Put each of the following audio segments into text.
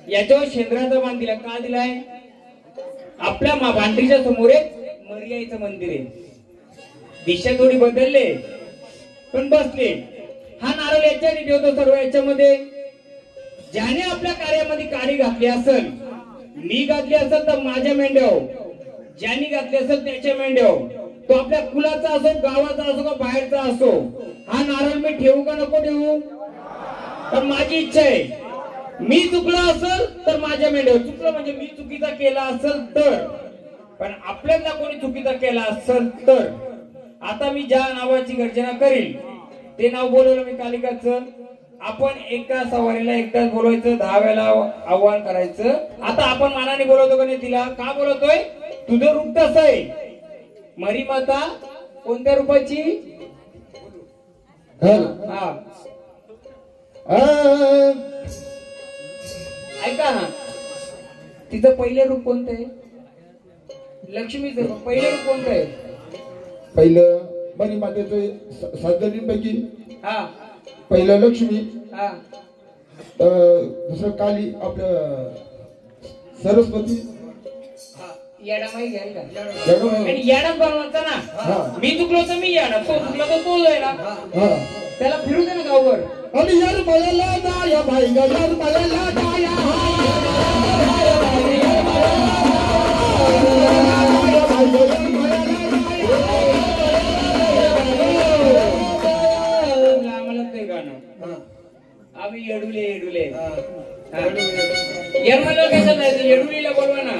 याच्यावर शेंद्राचा मान दिला का दिलाय आपल्या भांडीच्या समोर एक मर्यादेचं मंदिर आहे दिशा थोडी बदलले पण बसले हा नारळ याच्याने ठेवतो सर्व याच्यामध्ये ज्याने आपल्या कार्यामध्ये काडी घातली असेल मी घातली असेल तर माझ्या मेंढ्याव ज्याने घातली असेल त्याच्या मेंढ्याव तो आपल्या कुलाचा असो गावाचा असो का बाहेरचा असो हा नारळ मी ठेवू का नको ठेवू तर माझी इच्छा आहे मी चुकलो असेल तर माझ्या मेंढ्यावर चुकलो म्हणजे मी चुकीचा केला असेल तर पण आपल्याला कोणी चुकीचा केला असेल तर आता मी ज्या नावाची गर्जना करील ते नाव बोलवलं मी कालिकाचं आपण एका सवारीला एकटाच बोलवायचं 10 वेळा आव्हान करायचं आता आपण मानाने बोलवतो का नाही तिला का बोलवतोय तुझं रूप कसं आहे मरी माता कोणत्या रूपाची हा ऐका ना तिचं पहिले रूप कोणतं आहे लक्ष्मीचं पहिले रूप कोणतं आहे पहिलं मरी मातेचं साधनींपैकी हा पहिलं लक्ष्मी हा दुसरं काली आपलं सरस्वती याडा माहिती घ्याल का याडा बनवायचा ना मी चुकलो तर मी याडा तो चुकला तर तो जायला त्याला फिरू दे ना गावभर आणि यार बघायला जाया भाई यार बघायला जाया आम्हाला ते गाणं आम्ही येडुले येडुले येडुला कसं नाही येडुलीला बोलवा ना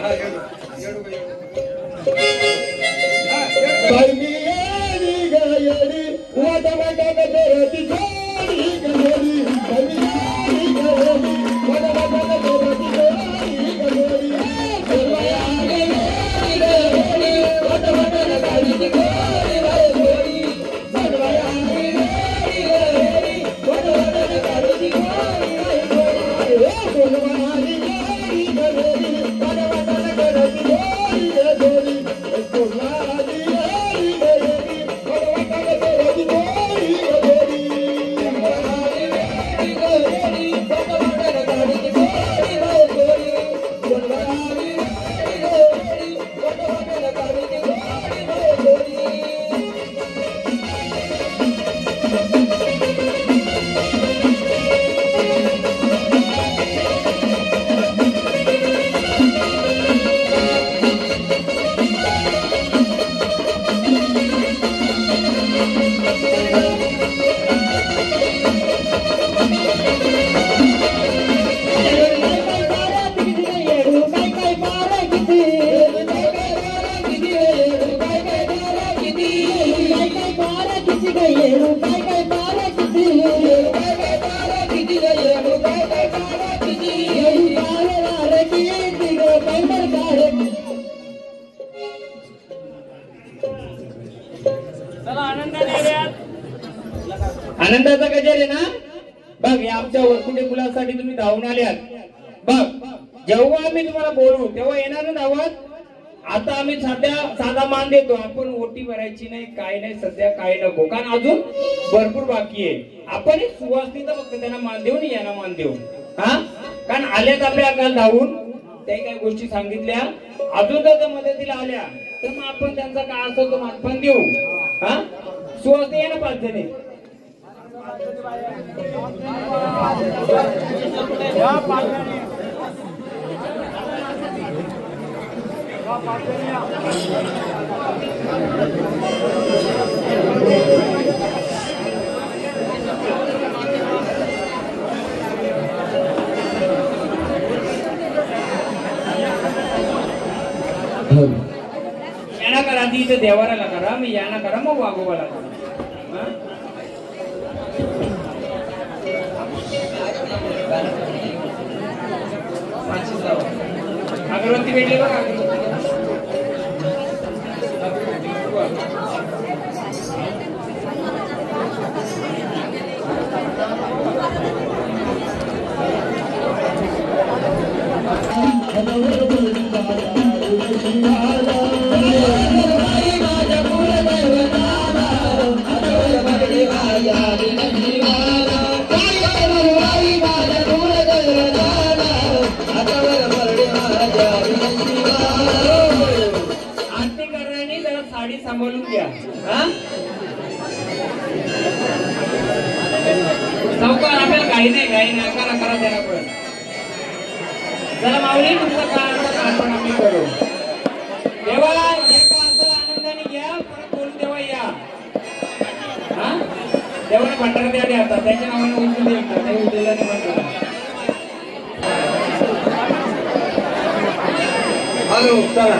आनंदाचा गजर आहे ना बघ आमच्या वरकुटे मुलांसाठी तुम्ही धावून आल्यात बघ जेव्हा आम्ही तुम्हाला बोलू तेव्हा येणार ना धावत आता आम्ही सध्या साधा मान देतो, आपण ओटी भरायची नाही, काय नाही, सध्या काय नको, कारण अजून भरपूर बाकी आहे. आपण सुवासिनीचा फक्त त्यांना मान देऊ आणि यांना मान देऊ. हा, कारण आल्यात आपल्या अकाल धावून काही काही गोष्टी सांगितल्या, अजून जर मदतीला आल्या तर मग आपण त्यांचा काय असतो तो मानपान देऊ. हा, सुवासिनी आहे ना 5 जणी. याना करा ती इथे देवाराला करा, मी याना करा, मग वाघोबाला करा. अगरबत्ती भेटली बघा, सांभाळून घ्या. सावकार आपल्याला काही नाही करा करा त्याला पण. चला माऊली, तुमचं काम आम्ही करू. देवा आनंदाने घ्या, परत बोलून देवा या. हा, देवाला भंडारा द्या आता, त्याच्या नावाने उचलून द्यायचं नाही, उचलला नाही भंडारा. हॅलो, चला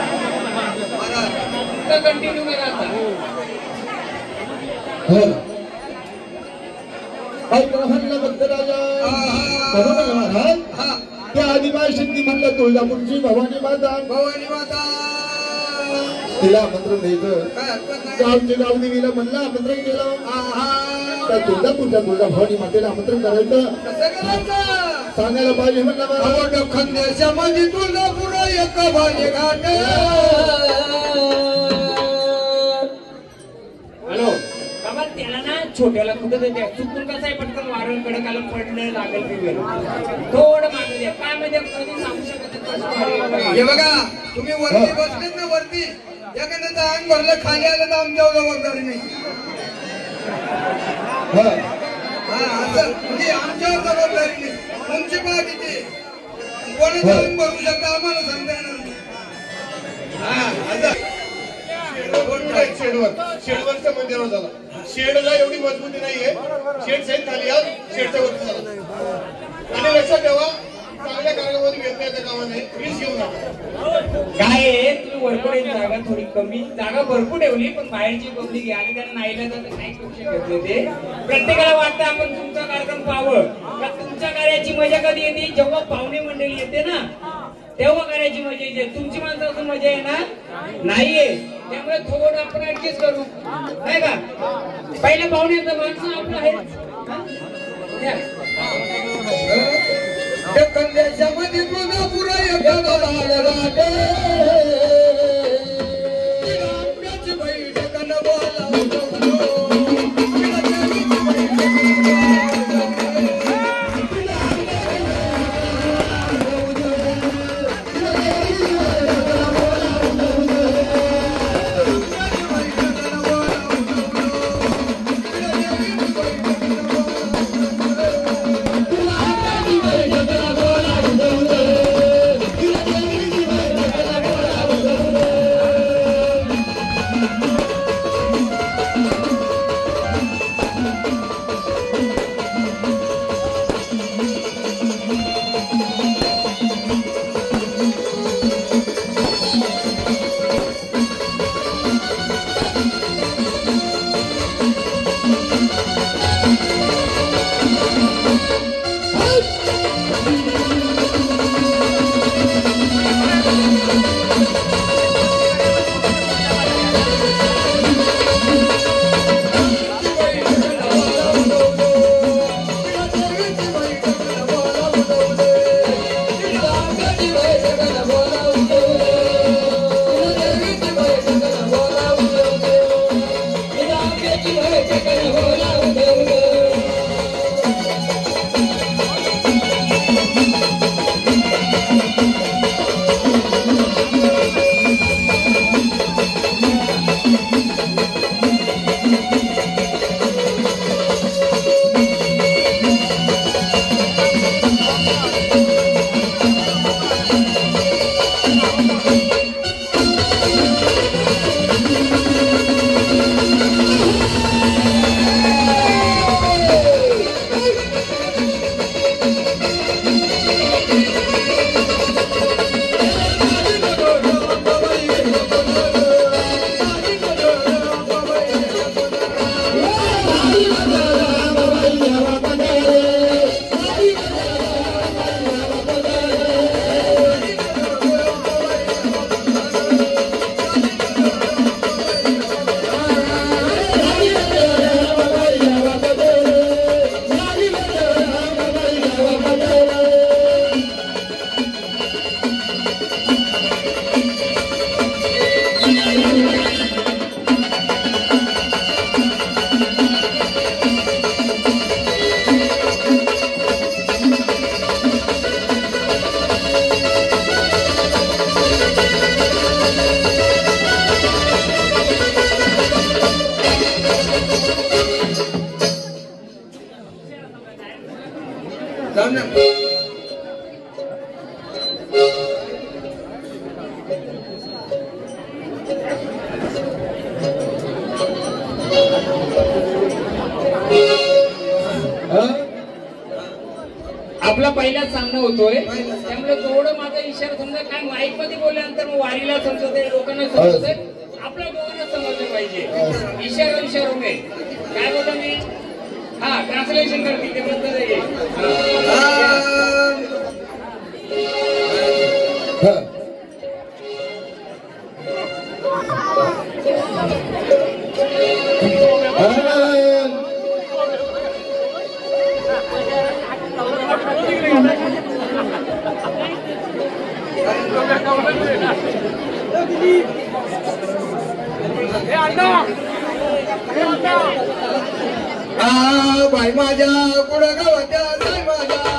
कंटिन्यू करा आता. त्या आदिवासी शक्ती म्हणलं तुळजापूरची भवानी माता. तिला आमंत्रण द्यायचं. गावच्या गावदेवीला म्हणलं आमंत्रण केलं. त्या तुळजापूरच्या भवानी मातेला आमंत्रण करायचं. सांगायला पाहिजे म्हणलं खानदेशामध्ये तुळजापूर एक भाले घाट. हॅलो बाबा, त्याला ना छोट्याला कुठं देते चुकून कसं आहे, पटकन वारण कडकाला पडलं लागेल पिवेल, थोडं मागे द्या. काय म्हणजे कधी सांगू शकत. हे बघा, तुम्ही वरती बसलेत ना, वरती एखाद्याचं अंग भरलं खाली आलं तर आमच्यावर जबाबदारी नाही. असं म्हणजे आमच्यावर जबाबदारी नाही. तुमची पाठ इथे कोणाचं अंग भरू शकता आम्हाला सांगता येणार नाही. शेडवरच्या मंदिरावर झाला. शेडला एवढी मजबूती नाहीये, शेड सहित खाली आज शेडच्या वरती झाला. आणि लक्षात ठेवा, चांगल्या कार्यामध्ये व्यत्ययाच्या कामाने वीज घेऊ नका. काय तुम्ही वरकडे जागा थोडी कमी, जागा भरपूर ठेवली, पण बाहेरची पब्लिक घ्या आणि त्यांना नाहीला तर नाही करू शकत होते. प्रत्येकाला वाटतं आपण तुमचा कार्यक्रम पाहावं, का तुमच्या कार्याची मजा कधी येते, जेव्हा पाहुणे मंडळी येते ना तेव्हा करायची मजा येते. तुमची माणसं असून मजा येणार नाहीये, त्यामुळे थोडं आपण ऍडजस्ट करू, नाही का. पहिल्या पाहुण्याचं माणसं आपलं आहे. खानदेशामध्ये तुळजापूर एक भाले घाट. आंब्याची बैठक न बोलावतो. आपला पहिलाच सामना होतोय त्यामुळे थोडं माझा इशारा समजा काय माईक मध्ये बोलल्यानंतर मग वारीला समजतंय लोकांना समजतंय आपल्या दोघांना समजलं पाहिजे इशारा नाही काय बोलतो मी हा ट्रान्सलेशन करतील ते बद्दल बाई माझ्या कुडगावाच्या बाई माझ्या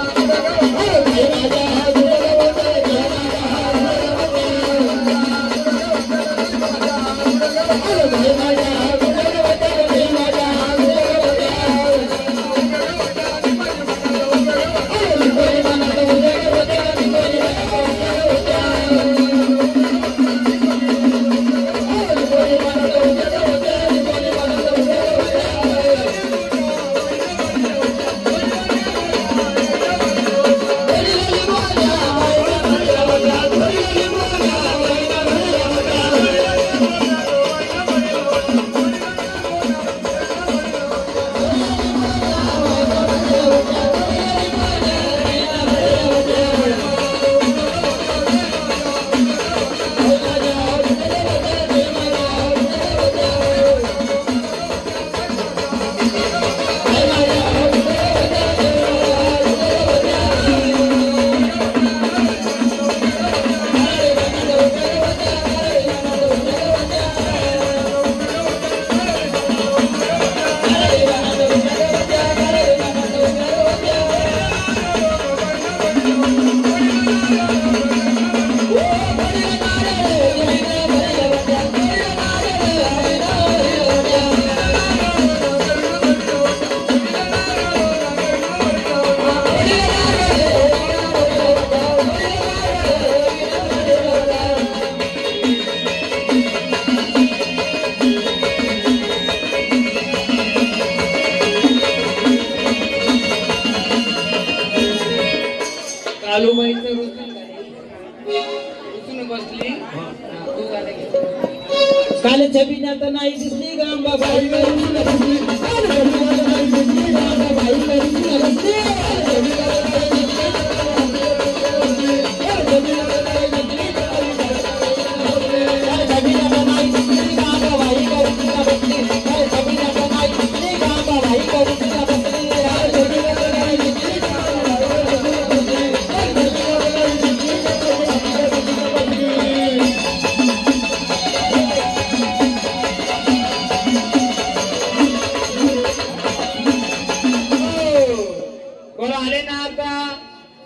काल छबिनात नाही दिसली गांबाबाई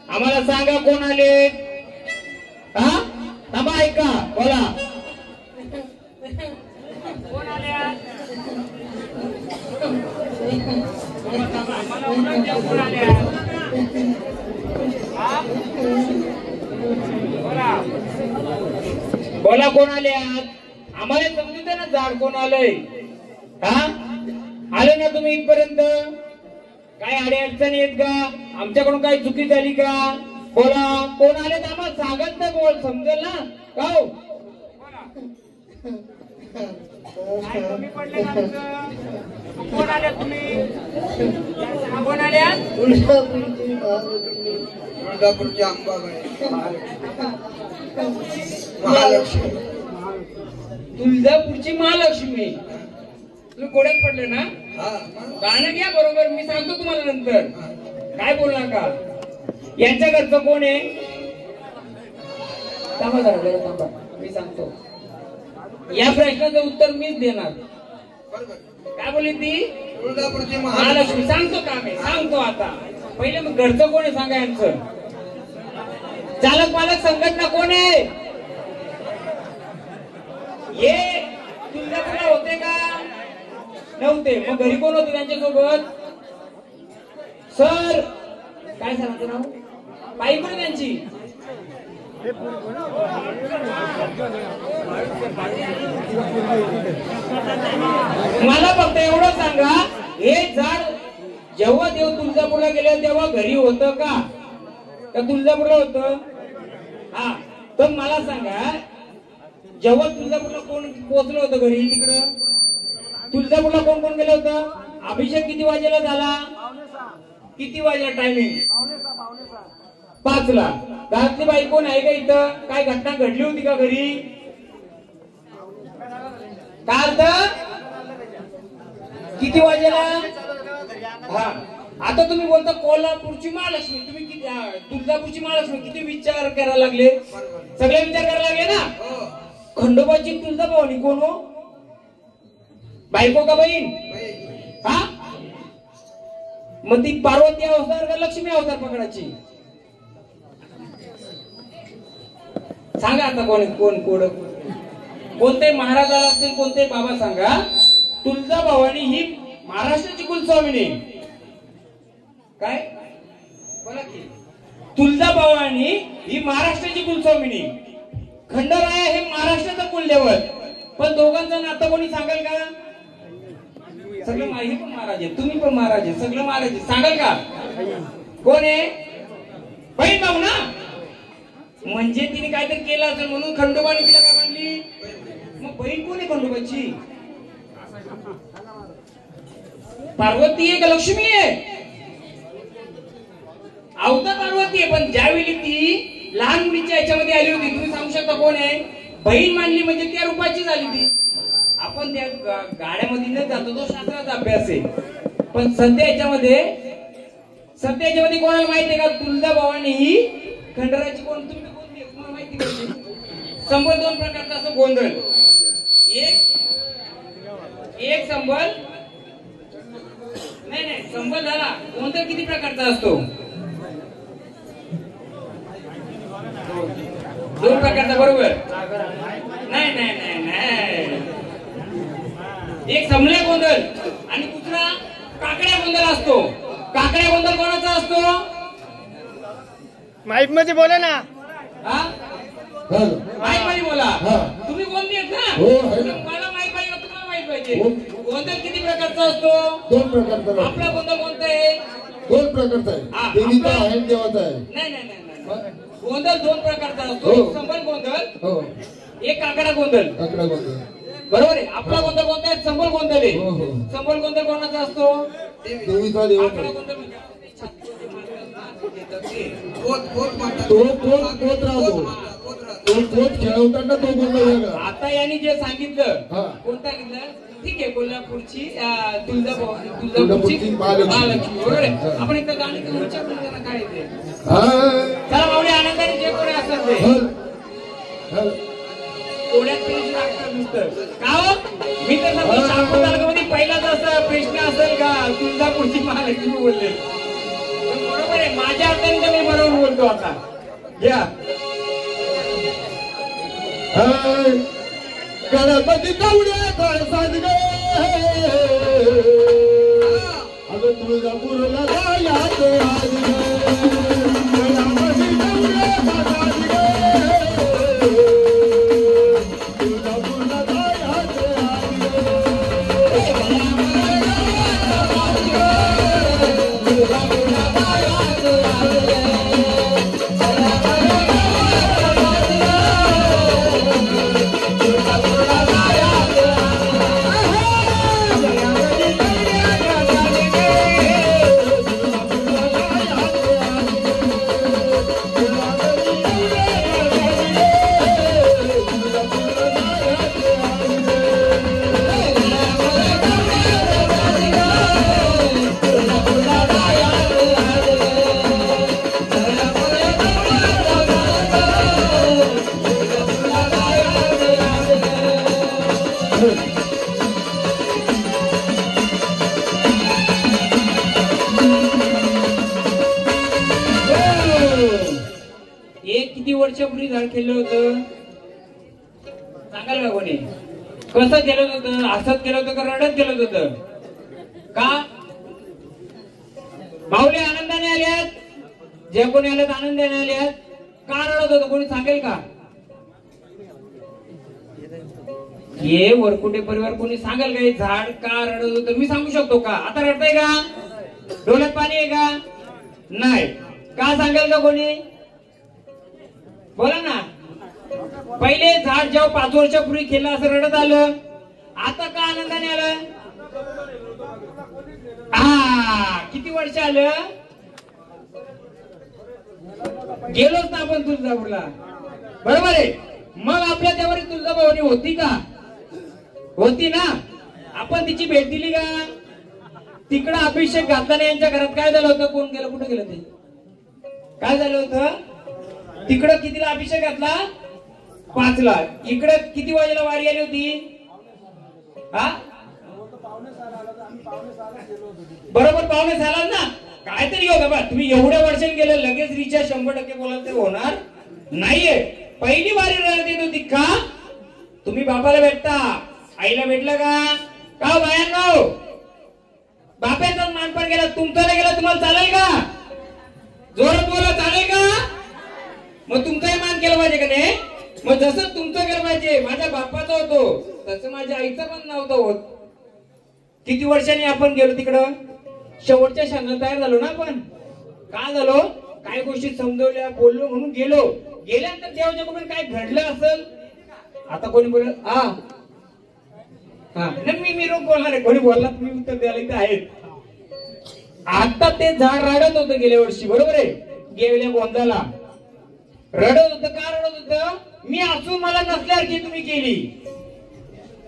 आम्हाला सांगा कोण आले हा थांबा ऐका बोला कोण आले बोला कोण आले आम्हाला समजू दे ना झाड कोण आलंय हा आले ना तुम्ही इथपर्यंत काय अडी अडचणी आहेत का आमच्याकडून काही चुकी झाली का बोला कोण आले तर आम्हाला सांगत नाही बोल समजेल ना का कोण आले तुम्ही कोण आल्या तुळजापूरची अंबाबाई महालक्ष्मी तुळजापूरची महालक्ष्मी तुम्ही गोड्यात पडले ना गाणं घ्या बरोबर मी सांगतो तुम्हाला नंतर काय बोलणार का यांच्या घरचं कोण आहे थांबा जरा थांबा मी सांगतो या प्रश्नाचं उत्तर मीच देणार काय बोलली ती तुळजापूरची महालक्ष्मी सांगतो का मी सांगतो आता पहिले मग घरचं कोण आहे सांगा यांचं चालक पालक संघटना कोण आहे हे तुळजापूरला होते का नव्हते मग घरी कोण होते त्यांच्यासोबत सर काय सांगायचं नाव बायको त्यांची मला फक्त एवढं सांगा हे झाड जेव्हा देव तुळजापूरला गेले तेव्हा घरी होतं का तुळजापूरला होतं हा तर मला सांगा जेव्हा तुळजापूरला कोण पोहोचलं होतं घरी तिकडं तुळजापूरला कोण कोण गेलं होतं अभिषेक किती वाजेला झाला किती वाजेला टायमिंग 5ला घरातली बाई कोण आहे का इथं काय घटना घडली होती का घरी काय अर्थ किती वाजेला हा आता तुम्ही बोलता कोल्हापूरची महालक्ष्मी तुम्ही किती तुळजापूरची महालक्ष्मी किती विचार करायला लागले सगळे विचार करायला लागले ना खंडोबाची तुळजाभवानी कोण हो बायको का बहीण हा मग ती पार्वती अवतार का लक्ष्मी अवतार पकडायची सांगा आता कोण कोण कोण कोणते महाराजाला असतील कोणते बाबा सांगा तुळजाभवानी ही महाराष्ट्राची कुलस्वामिनी काय बोला की तुळजाभवानी ही महाराष्ट्राची कुलस्वामिनी खंडराया हे महाराष्ट्राचं कुलदैवत पण दोघांचं नातं कोणी सांगाल का सगळं माहिती पण महाराज आहे तुम्ही पण महाराज आहे सगळं महाराज आहे सांगाल का कोण आहे बहीण भाऊ ना म्हणजे तिने काहीतरी केलं असेल म्हणून खंडोबाने तिला काय मानली मग बहीण कोण आहे खंडोबाची पार्वती आहे का लक्ष्मी आहे अवतार पार्वती आहे पण ज्यावेळी ती लहान मुलीच्या याच्यामध्ये आली होती तुम्ही सांगू शकता कोण आहे बहीण मानली म्हणजे त्या रूपाची झाली ती आपण त्या गाड्यामध्ये न जातो तो शास्त्राचा अभ्यास आहे पण सध्या याच्यामध्ये कोणाला माहिती आहे का तुळजाभवानी ही खंडराची कोण तुम्ही कोणती तुम्हाला माहिती पाहिजे संबळ 2 प्रकारचा असतो गोंधळ एक संबळ नाही संबळ झाला गोंधळ किती प्रकारचा असतो 2 प्रकारचा बरोबर नाही एक समल्या गोंधळ आणि दुसरा काकड्या गोंधळ असतो काकड्या गोंधळ कोणाचा असतो माईक मध्ये बोला ना हा माईक मध्ये बोला तुम्ही कोणती आहेत ना मला माईक पाहिजे तुम्हाला माहित पाहिजे गोंधळ किती प्रकारचा असतो 2 प्रकारचा आपला गोंधळ कोणता आहे 2 प्रकारचा आहे देवीचा आहे देवाचा आहे नाही गोंधळ 2 प्रकारचा असतो संबळ गोंधळ एक काकडा गोंधळ बरोबर आहे आपला गोंधळ कोणता आहे संबळ गोंधळ आहे संबळ गोंधळ कोणाचा असतो देवीचा देवाचा गोंधळ खेळवताना तो गोंधळ वेगळा आता यांनी जे सांगितलं कोणता सांगितलं ठीक आहे कोल्हापूरची तुळजापूरची महालक्ष्मी बरोबर आहे आपण एकदा गाणी विचारून त्यांना काय येते चला माऊली आनंदाने जे कोणी असतात ते कोड्यात लागतात नुसतं का हो मी तर शहापूर तालुक्यामध्ये पहिलाच असा प्रश्न असेल का तुळजापूरची महालक्ष्मी बोलले बरोबर आहे माझ्या अत्यंत मी बरोबर बोलतो आता घ्या गणपती कवड्याचा साज गे अगं तुळजापूरला जायचं आज गणपती कवड्याचा साज गे तुळजापूरला जायचं किती वर्षापूर्वी झाड खेळलं होतं सांगाल का कोणी कसं केलं होतं हसत केलं होतं का रडत केलं होतं का माऊली आनंदाने आल्यात जे कोणी आले आनंद देण्यात आले का रडत होतं कोणी सांगेल का? हे वरकुटे परिवार कोणी सांगेल का हे झाड का रडत होतं? मी सांगू शकतो का? आता रडतंय का? डोळ्यात पाणी आहे का? नाही. का सांगेल का कोणी? बोला ना. पहिले झाड जेव्हा 5 वर्षापूर्वी केलं असं रडत आलं, आता का आनंदाने आलं? किती वर्ष आलं? गेलोच ना आपण तुळजापूरला, बरोबर आहे. मग आपल्या त्यावर तुळजाभवानी होती का? होती ना. आपण तिची भेट दिली का? तिकडं अभिषेक घातला नाही. यांच्या घरात काय झालं होतं? कोण गेलं? कुठं गेलं ते? काय झालं होतं? तिकडं कितीला अभिषेक घातला? 5ला. इकडं किती वाजेला वारी आली होती? बरोबर 5:45 ना. काहीतरी हो बाबा, तुम्ही एवढ्या वर्षांनी गेलं लगेच रिचार्ज 100% बोलाल ते होणार नाहीये. पहिली वारी रडत येत होती का? तुम्ही बापाला भेटता, आईला भेटला का? का बायांनो? बापाचा मानपण गेला, तुमचा नाही गेला, तुम्हाला चालेल का? जोरात बोला, चालेल का? मग तुमचाही मान केलं पाहिजे का नाही? मग जसं तुमचं केलं पाहिजे, माझ्या बापाचं होतो तसं माझ्या आईचं पण नव्हतं होत. किती वर्षांनी आपण गेलो तिकडं, शेवटच्या क्षणाला तयार झालो ना आपण. काय झालो? काय गोष्टी समजवल्या, बोललो म्हणून गेलो. गेल्यानंतर देवाच्या बघून काय घडलं असेल. आता कोणी बोल मी रोग बोलणार आहे. कोणी बोलला तुम्ही उत्तर द्यायला इथे आहेत. आता ते झाड रडत होतं गेल्या वर्षी, बरोबर आहे. गेल्या गोंदाला रडत होतं. का रडत होतं? मी असून मला नसल्यासारखी तुम्ही केली.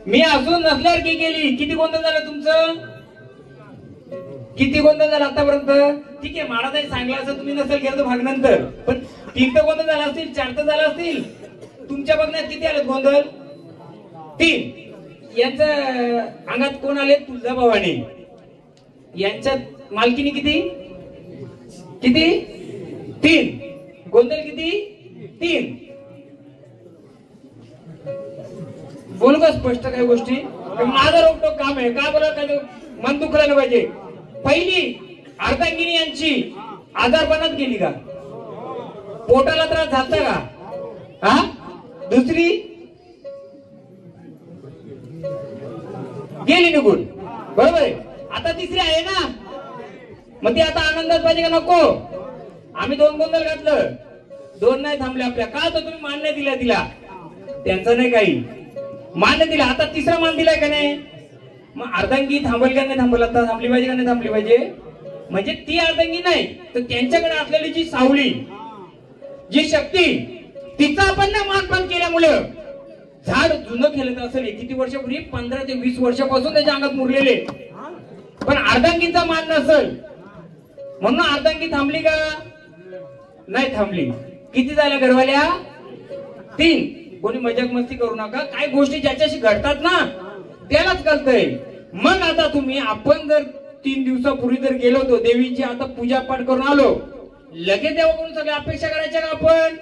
मी असून नसल्यासारखी केली. किती गोंधळ झालं तुमचं? किती गोंधळ झाला आतापर्यंत? ठीक आहे, महाराजांनी सांगला असं तुम्ही नसेल केलं तर भाग नंतर, पण 3 तर गोंधळ झाला असतील, 4 तर झाला असतील. तुमच्या बघण्यात किती आले गोंधळ? 3. यांच्या अंगात कोण आले? तुळजाभवानी. यांच्यात मालकीनी किती? 3. गोंधळ किती? 3. बोलू का स्पष्ट काही गोष्टी? माझं रोखटोक काम आहे. का बोला? काय मन दुखलं पाहिजे. पहिली अर्धांगिनी यांची आजारपणात गेली का? पोटाला त्रास झाला का? दुसरी गेली निघून, बरोबर आहे. आता तिसरी आहे ना. मग ती आता आनंदात पाहिजे का नको? आम्ही 2 गोंधळ घातलं, 2 नाही थांबले आपल्या. का? तर तुम्ही मान नाही दिला तिला. त्यांचं नाही काही मान दिला. आता तिसरा मान दिलाय का नाही? मग अर्धांगी थांबल का नाही थांबल? आता थांबली पाहिजे का नाही थांबली पाहिजे? म्हणजे ती अर्धांगी नाही तर त्यांच्याकडे असलेली जी सावली, जी शक्ती, तिचा आपण ना मानपान केल्यामुळे झाड जुनं खेळत असेल. किती वर्षापूर्वी? 15 ते 20 वर्षापासून त्याच्या अंगात मुरलेले. पण अर्धांगीचा मान नसेल म्हणून अर्धांगी थांबली का? नाही थांबली. किती झाल्या घरवाल्या? 3. कोणी मजाक मस्ती करू नका. काय गोष्टी ज्याच्याशी घडतात ना त्यालाच कळतंय. मग आता तुम्ही, आपण जर 3 दिवसापूर्वी जर गेलो होतो देवीची आता पूजा पाठ करून आलो, लगेच देवाकडून सगळ्या अपेक्षा करायच्या का आपण?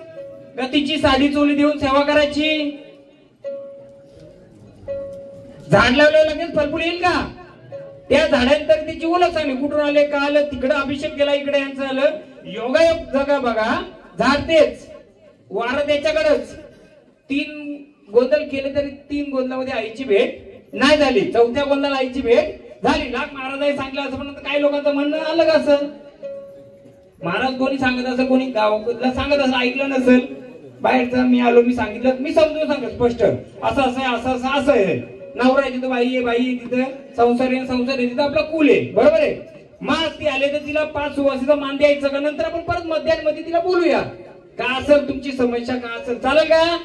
का तिची साडी चोली देऊन सेवा करायची? झाड लावलं लगेच फलफूल येईल का? त्या झाडांतर तिची ओळख सांगली. कुठून आले, का आलं, तिकडे अभिषेक केला, इकडे यांचं आलं. योगायोग जगा बघा. झाड तेच, वारं त्याच्याकडेच. 3 गोंधळ केले तरी 3 गोंधळामध्ये आईची भेट नाही झाली. 4थ्या गोंधळाला आईची भेट झाली. लाख महाराजांनी सांगितलं असं म्हणत काही लोकांचं म्हणणं अलग असेल. महाराज कोणी सांगत असेल, कोणी गावाला सांगत असेल, ऐकलं नसेल. बाहेरचं मी आलो, मी सांगितलं, मी समजून सांगत स्पष्ट असं असं आहे, असं असं असं आहे. नवरा आहे तिथं, बाई आहे, बाई आहे तिथं, संसार आहे, संसार आहे तिथं, आपला कुल आहे, बरोबर आहे. मग ती आले तर तिला 5 सुवासिचा मान द्यायचं का? नंतर आपण परत मध्यामध्ये तिला बोलूया का असेल तुमची समस्या, का असेल, चालेल का?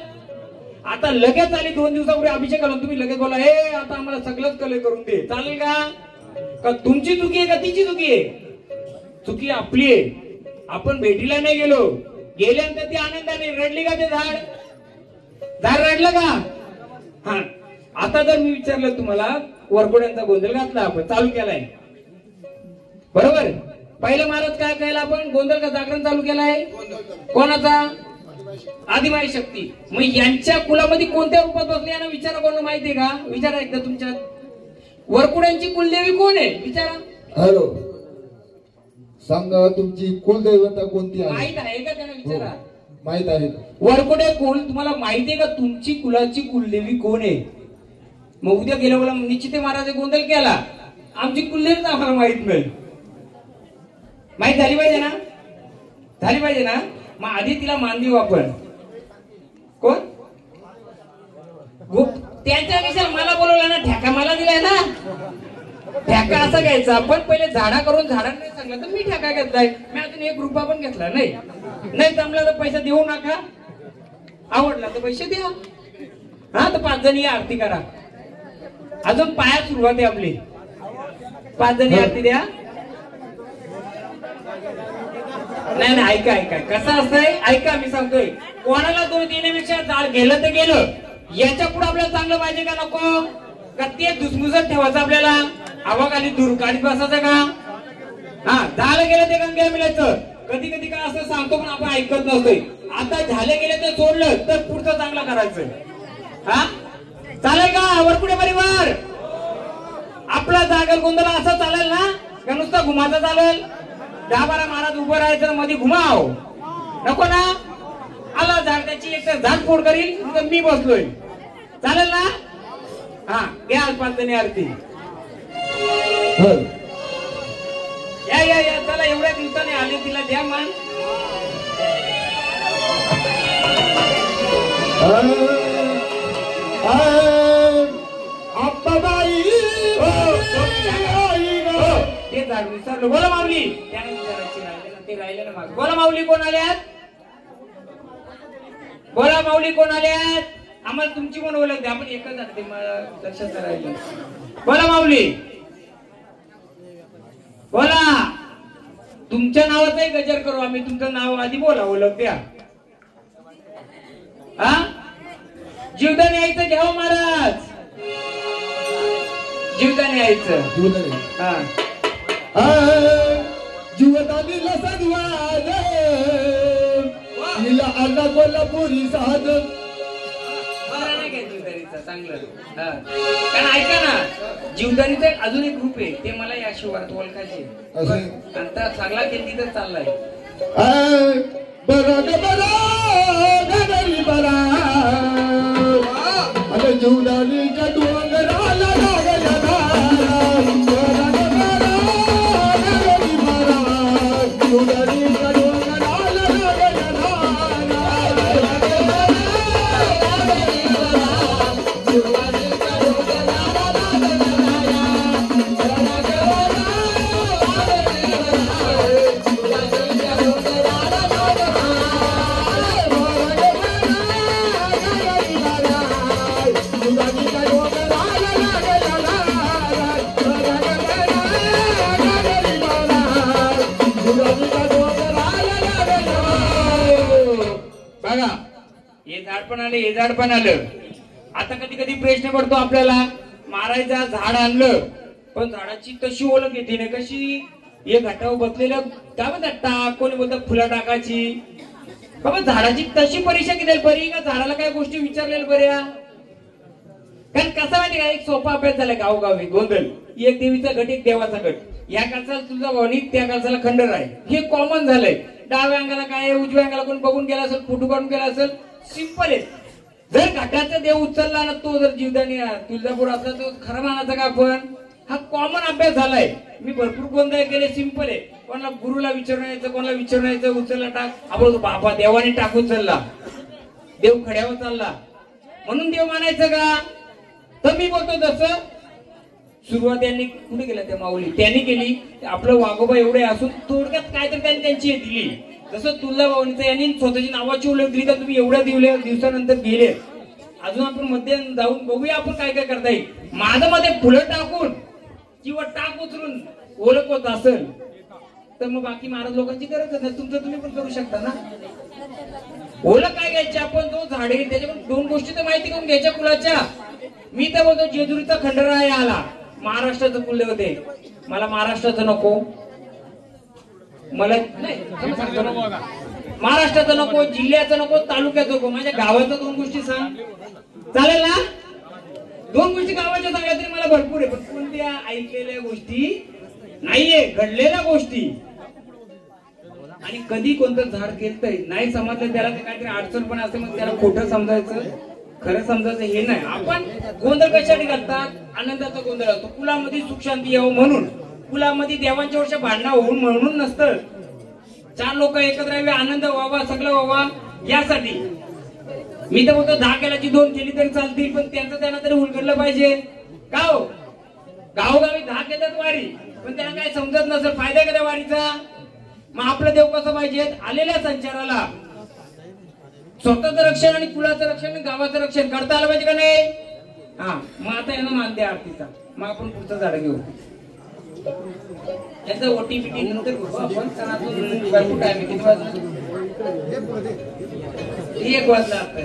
आता लगेच आली 2 दिवसापूर्वी अभिषेक आलो, तुम्ही लगेच बोला हे आता आम्हाला सगळंच कले करून दे, चालेल का? का तुमची चुकी आहे का तिची चुकी आहे? चुकी आपली आहे. आपण भेटीला नाही गेलो. गेल्यानंतर ती आनंदाने रडली का? ते झाड रडलं का? हा. आता जर मी विचारलं तुम्हाला, वरकोड्यांचा गोंधळ घातला आपण, चालू केलाय, बरोबर? पहिलं महाराज काय केलं आपण? गोंधळ का जागरण चालू केलाय? कोणाचा? आदिमाई शक्ती. मग यांच्या कुलामध्ये कोणत्या रूपात बसले यांना विचारा. कोणाला माहितीये का? विचारा एकदा तुमच्या. वरकुड्यांची कुलदेवी कोण आहे? विचारा. हॅलो, सांगा तुमची कुलदैवता कोणती आहे? माहित आहे का त्यांना विचारा. माहित आहे का? वरकुटे कुल तुम्हाला माहिती आहे का तुमची कुलाची कुलदेवी कोण आहे? मग उद्या गेल्या वेळेला निश्चित महाराज गोंधळ केला, आमची कुलदेवीच आम्हाला माहित नाही. माहित झाली पाहिजे ना, झाली पाहिजे ना. मग आधी तिला मान देऊ आपण. कोण त्यांच्या विषय मला बोलवला ना, ठेका मला दिलाय ना. ठेका असा घ्यायचा आपण, पहिले झाडा करून झाडात नाही सांगलं तर मी ठेका घेतलाय. मी अजून 1 रुपया पण घेतला नाही. नाही जमला तर पैसा देऊ नका, आवडला तर पैसे द्या. हा तर 5 जणी आरती करा. अजून पाया सुरुवात आहे आपली. 5 जणी आरती द्या. नाही नाही ऐका ऐका कसं असतंय ऐका, मी सांगतोय कोणाला दोष देण्यापेक्षा जाळ गेलं तर गेलं. याच्या पुढे आपल्याला चांगलं पाहिजे का नको? का ते दुसमुसत ठेवायचं आपल्याला? आवाखाली दूर काढीत बसायचं का? हा झालं गेलं ते गंगे मिळायचं. कधी कधी काय असं सांगतो पण आपण ऐकत नसतोय. आता झाले गेले ते सोडलं तर पुढचं चांगलं करायचं. हा चालेल का वरकुटे परिवार? आपला जागर गोंधळ असं चालेल ना का नुसतं घुमाचं चालेल? 10-12 महाराज उभं राहायचं मध्ये घुमाव नको ना. आला झाड त्याची एक तर झाड फोड करील तर मी बसलोय, चालेल ना? हा घ्या 5 जणी आरती. या या या चला, एवढ्या दिवसाने आले तिला द्या मान. ते झाड विसरलो. बोला माऊली, त्याने विचारायची राहिले ना, ते राहिले ना माग. बोला माऊली कोण आल्यात? बोला माऊली कोण आल्यात? आम्हाला तुमची पण ओळख द्या. आपण एकच झाले मला लक्षात राहिलं. बोला माऊली, बोला. तुमच्या नावाचाही गजर करू आम्ही. तुमचं नाव आधी बोला, ओळख द्या. हा जीवदान यायचं घ्यावं महाराज, जीवदान यायचं. हा जीवदानीला सद्वाद हिला अन्ना कोल्हापुरी साध. चांगलं. कारण ऐका ना, जीवदानीचा अजून एक ग्रुप आहे, ते मला या शिवारात ओळखायचे. आता चांगला केली तर चाललाय. बरा अरे जीवदानीच्या डोंगराला हे झाड पण आलं. आता कधी कधी प्रश्न पडतो आपल्याला, मारायचा झाड आणलं पण झाडाची तशी ओळख येते ना, कशी हे घाटावर बसलेलं काय म्हणतात टाक, कोणी बोलतात फुलं टाकायची. बाबा झाडाची तशी परीक्षा किती बरी का झाडाला काय गोष्टी विचारलेल्या बऱ्या? कारण कसं माहिती का, एक सोपा अभ्यास झाला गावगावी गोंधळ. एक देवीचा गट एक देवाचा गट. या काळचाला तुझा भावनी, त्या काळचाला खंडर आहे, हे कॉमन झालंय. डाव्या अंगाला काय, उजव्या अंगाला कोण बघून गेला असेल, फोटो काढून गेला असेल, सिंपल आहे. जर घाटाचा देव उचलला ना, तो जर जीवदानी तुळजापूर असला तो खरं मानायचा का आपण? हा कॉमन अभ्यास झालाय. मी भरपूर गोंधळ केले, सिंपल आहे. कोणाला गुरुला विचारून यायचं, कोणाला विचारून यायचं, उचलला टाक. आपण बाबा देवाने टाक उचलला, देव खड्यावर चालला म्हणून देव मानायचं का? तर मी बोलतो तसं सुरुवात त्यांनी कुठे केलं, त्या माऊली त्यांनी केली. आपलं वाघोबा एवढे असून थोडक्यात काय तर त्यांनी त्यांची दिली. जसं तुळजाभवानीचं यांनी स्वतःची नावाची ओळख दिली, तर तुम्ही एवढ्या दिवसानंतर गेले. अजून आपण मध्ये जाऊन बघूया आपण काय काय करता येईल. माझं मध्ये फुलं टाकून किंवा टाक उचलून ओळख होत असेल तर मग बाकी महाराज लोकांची गरज नाही. तुमचं तुम्ही पण करू शकता ना. ओळख काय घ्यायची आपण, जो झाडे त्याच्याकडून 2 गोष्टी तर माहिती करून घ्यायच्या कुलाच्या. मी तर बोलतो जेजुरीचा खंडराय आला, महाराष्ट्राचं कुल होते. मला महाराष्ट्राचं नको, मला नाही महाराष्ट्राचं नको, जिल्ह्याचं नको, तालुक्याचं नको, माझ्या गावाच्या 2 गोष्टी सांग, चालेल ना? 2 गोष्टी गावाच्या सांगल्या तरी मला भरपूर आहे. पण कोणत्या ऐकलेल्या गोष्टी नाहीये, घडलेल्या गोष्टी. आणि कधी कोणतं झाड केलतंय नाही समजलं त्याला ते काहीतरी अडचण पण असते, मग त्याला खोटं समजायचं खरं समजायचं हे नाही. आपण गोंधळ कशासाठी घालतात? आनंदाचा गोंधळ असतो. कुलामध्ये सुख शांती यावं म्हणून, कुलामध्ये देवांच्या वर्ष भांडणं होऊन म्हणून नसतं. 4 लोक एकत्र यावे, आनंद व्हावा, सगळं व्हावा यासाठी. मी तर बोलतो 10 केलाची 2 केली तरी चालतील, पण त्यांचं त्यांना तरी उलगडलं पाहिजे. का हो? गावोगावी 10 केतात वारी, पण त्यांना काय समजत नसेल फायदा का त्या वारीचा. मग आपलं देव कसं पाहिजे? आलेल्या संचाराला स्वतःचं रक्षण आणि कुलाचं रक्षण आणि गावाचं रक्षण करता आलं पाहिजे का नाही? हा, मग आता यांना मान द्या आरतीचा. मग आपण पुढचं झाड घेऊ. याचा ओटीपीटी नंतर करू आपण, कारण अजून भरपूर टाइम आहे. किती वाजलं? 1 वाजला आता.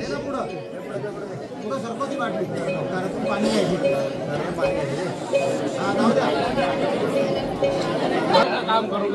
काम करू